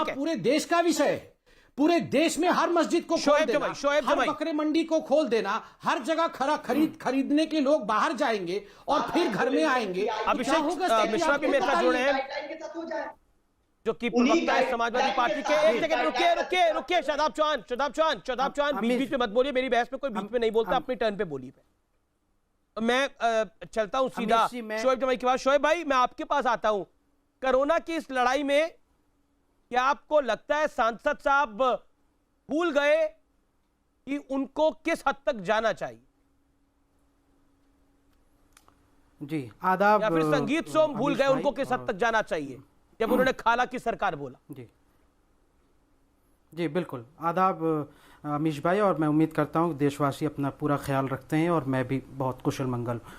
यहाँ पूरे देश का विषय है। पूरे देश में हर मस्जिद को खोल देना, हर बकरे मंडी को खोल देना, हर जगह खरीदने के लोग बाहर जाएंगे और फिर घर में आएंगे। अभिषेक मिश्रा भी मेरे साथ जुड़े हैं जो कि प्रवक्ता है समाजवादी पार्टी के। एक सेकंड रुकिए शादाब चौहान बीच में मत बोलिए, मेरी बहस में कोई बीच में नहीं बोलता, अपनी टर्न पे बोलिए। मैं चलता हूं सीधा शोएब जमाई के पास। शोएब भाई, मैं आपके पास आता हूं। कोरोना की इस लड़ाई में क्या आपको लगता है सांसद साहब भूल गए कि उनको किस हद तक जाना चाहिए? जी आदाब। या फिर संगीत सोम भूल गए उनको किस हद तक जाना चाहिए जब उन्होंने खाला की सरकार बोला? जी बिल्कुल आदाब अमीश भाई, और मैं उम्मीद करता हूँ देशवासी अपना पूरा ख्याल रखते हैं और मैं भी बहुत कुशल मंगल हूँ।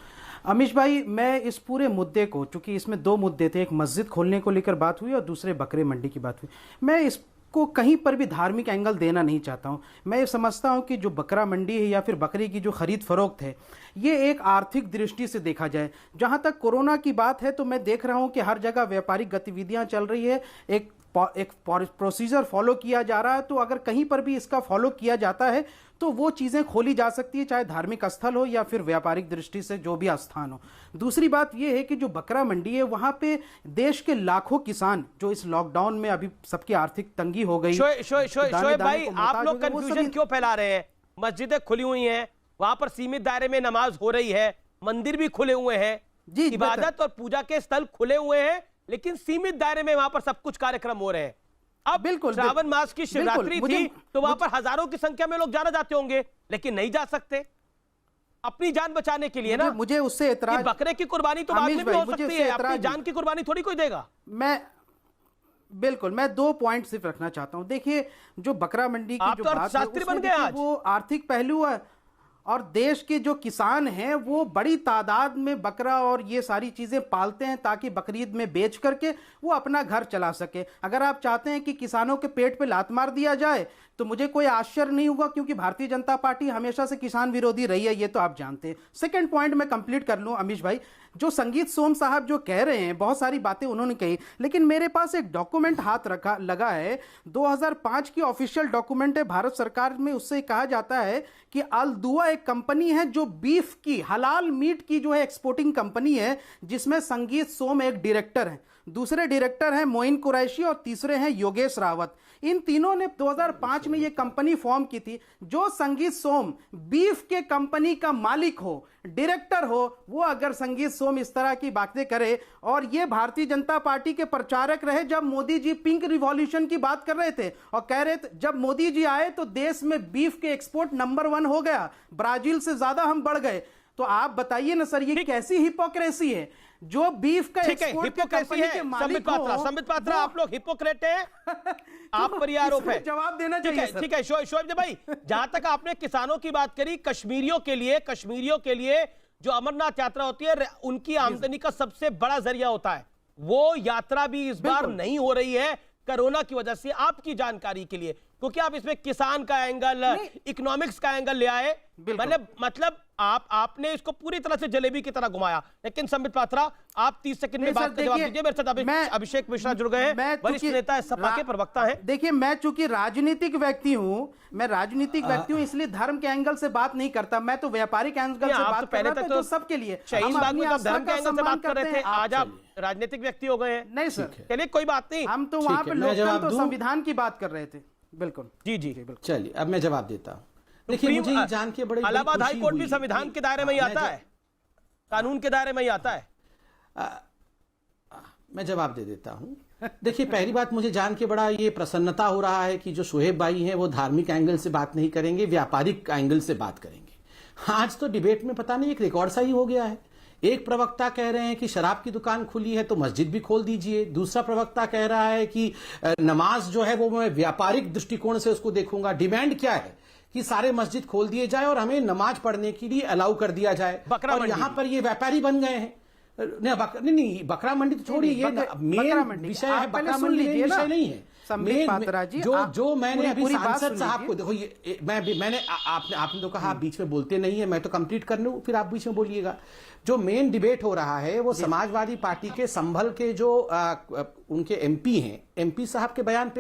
अमीश भाई, मैं इस पूरे मुद्दे को, चूंकि इसमें दो मुद्दे थे, एक मस्जिद खोलने को लेकर बात हुई और दूसरे बकरे मंडी की बात हुई, मैं इसको कहीं पर भी धार्मिक एंगल देना नहीं चाहता हूँ। मैं ये समझता हूँ कि जो बकरा मंडी है या फिर बकरी की जो खरीद फरोख्त है, ये एक आर्थिक दृष्टि से देखा जाए। जहाँ तक कोरोना की बात है तो मैं देख रहा हूँ कि हर जगह व्यापारिक गतिविधियाँ चल रही है, एक प्रोसीजर फॉलो किया जा रहा है। तो अगर कहीं पर भी इसका फॉलो किया जाता है तो वो चीज़ें खोली जा सकती है, चाहे धार्मिक स्थल हो या फिर व्यापारिक दृष्टि से जो भी स्थान हो। दूसरी बात यह है कि जो बकरा मंडी है वहाँ पे देश के लाखों किसान जो इस लॉकडाउन में अभी सबकी आर्थिक तंगी हो गई। शोएब भाई, आप लोग कंफ्यूजन क्यों फैला रहे हैं? मस्जिदें खुली हुई हैं, वहां पर सीमित दायरे में नमाज हो रही है, मंदिर भी खुले हुए हैं, इबादत और पूजा के स्थल खुले हुए हैं, लेकिन सीमित दायरे में वहां पर सब कुछ कार्यक्रम हो रहे हैं। अब बिल्कुल श्रावण मास की शिवरात्रि थी तो वहां पर हजारों की संख्या में लोग जाना जाते होंगे, लेकिन नहीं जा सकते अपनी जान बचाने के लिए ना। मुझे उससे एतराज, बकरे की कुर्बानी तो बाद में भी हो सकती है, अपनी जान की कुर्बानी थोड़ी कोई देगा। मैं 2 पॉइंट सिर्फ रखना चाहता हूं। देखिए, जो बकरा मंडी की जो बात है वो आर्थिक पहलू है, और देश के जो किसान हैं वो बड़ी तादाद में बकरा और ये सारी चीज़ें पालते हैं ताकि बकरीद में बेच करके वो अपना घर चला सके। अगर आप चाहते हैं कि किसानों के पेट पे लात मार दिया जाए तो मुझे कोई आश्चर्य नहीं होगा, क्योंकि भारतीय जनता पार्टी हमेशा से किसान विरोधी रही है, ये तो आप जानते हैं। सेकंड पॉइंट मैं कंप्लीट कर लूं अमीश भाई, जो संगीत सोम साहब जो कह रहे हैं, बहुत सारी बातें उन्होंने कही, लेकिन मेरे पास एक डॉक्यूमेंट हाथ लगा है, 2005 की ऑफिशियल डॉक्यूमेंट है भारत सरकार में। उससे कहा जाता है कि अल-दुआ एक कंपनी है जो बीफ की, हलाल मीट की जो है एक्सपोर्टिंग कंपनी है, जिसमें संगीत सोम एक डायरेक्टर है, दूसरे डायरेक्टर हैं मोइन कुरैशी और तीसरे हैं योगेश रावत। इन तीनों ने 2005 में ये कंपनी फॉर्म की थी। जो संगीत सोम बीफ के कंपनी का मालिक हो, डायरेक्टर हो, वो अगर संगीत सोम इस तरह की बातें करे, और ये भारतीय जनता पार्टी के प्रचारक रहे जब मोदी जी पिंक रिवॉल्यूशन की बात कर रहे थे और कह रहे थे जब मोदी जी आए तो देश में बीफ के एक्सपोर्ट नंबर 1 हो गया, ब्राजील से ज्यादा हम बढ़ गए। तो आप बताइए ना सर, ये कैसी हिपोक्रेसी है? जो बीफ का एक्सपोर्ट के कंपनी के मालिक हो, संबित पात्रा, आप लोग हिपोक्रेट हैं, आप पर यह आरोप है। जवाब देना चाहिए। ठीक है शोएब भाई, जहां तक आपने किसानों की बात करी, कश्मीरियों के लिए जो अमरनाथ यात्रा होती है उनकी आमदनी का सबसे बड़ा जरिया होता है, वो यात्रा भी इस बार नहीं हो रही है कोरोना की वजह से। आपकी जानकारी के लिए, क्योंकि आप इसमें किसान का एंगल, इकोनॉमिक्स का एंगल ले आए, मतलब आपने इसको पूरी तरह से जलेबी की तरह घुमाया। लेकिन संबित पात्रा, आप 30 सेकंड में बात का जवाब दीजिए। मेरे साथ अभिषेक मिश्रा जुड़ गए हैं, वरिष्ठ नेता है, सपा के प्रवक्ता हैं। देखिए, मैं चूंकि राजनीतिक व्यक्ति हूं, इसलिए धर्म के एंगल से बात नहीं करता, मैं तो व्यापारिक एंगल से बात कर रहा था, जो सबके लिए। शहीन बाग में आप धर्म के एंगल से बात कर रहे थे, आज आप राजनीतिक व्यक्ति हो गए हैं। नहीं सर, चलिए कोई बात नहीं, हम तो वहां पे लोकतंत्र तो संविधान की बात कर रहे थे। बिल्कुल जी, चलिए अब मैं जवाब देता हूं। देखिए, मुझे ये जान के बड़े इलाहाबाद हाई कोर्ट भी संविधान के दायरे में ही आता है, कानून के दायरे में ही आता है। मैं जवाब दे देता हूं। देखिए, पहली बात, मुझे जान के बड़ा ये प्रसन्नता हो रहा है कि जो शोएब भाई हैं वो धार्मिक एंगल से बात नहीं करेंगे, व्यापारिक एंगल से बात करेंगे। आज तो डिबेट में पता नहीं एक रिकॉर्ड सा ही हो गया है। एक प्रवक्ता कह रहे हैं कि शराब की दुकान खुली है तो मस्जिद भी खोल दीजिए, दूसरा प्रवक्ता कह रहा है कि नमाज जो है वो मैं व्यापारिक दृष्टिकोण से उसको देखूंगा। डिमांड क्या है कि सारे मस्जिद खोल दिए जाए और हमें नमाज पढ़ने के लिए अलाउ कर दिया जाए, और यहां पर ये व्यापारी बन गए हैं। नहीं, बकरा मंडी तो छोड़िए, ये मेन विषय है, बकरा मंडी विषय नहीं है। जो मैंने अभी सांसद साहब को, देखो ये मैंने आपने तो कहा आप बीच में बोलते नहीं है, मैं तो कंप्लीट कर लूं फिर आप बीच में बोलिएगा। जो मेन डिबेट हो रहा है वो समाजवादी पार्टी के संभल के जो उनके एमपी हैं, एमपी साहब के बयान पे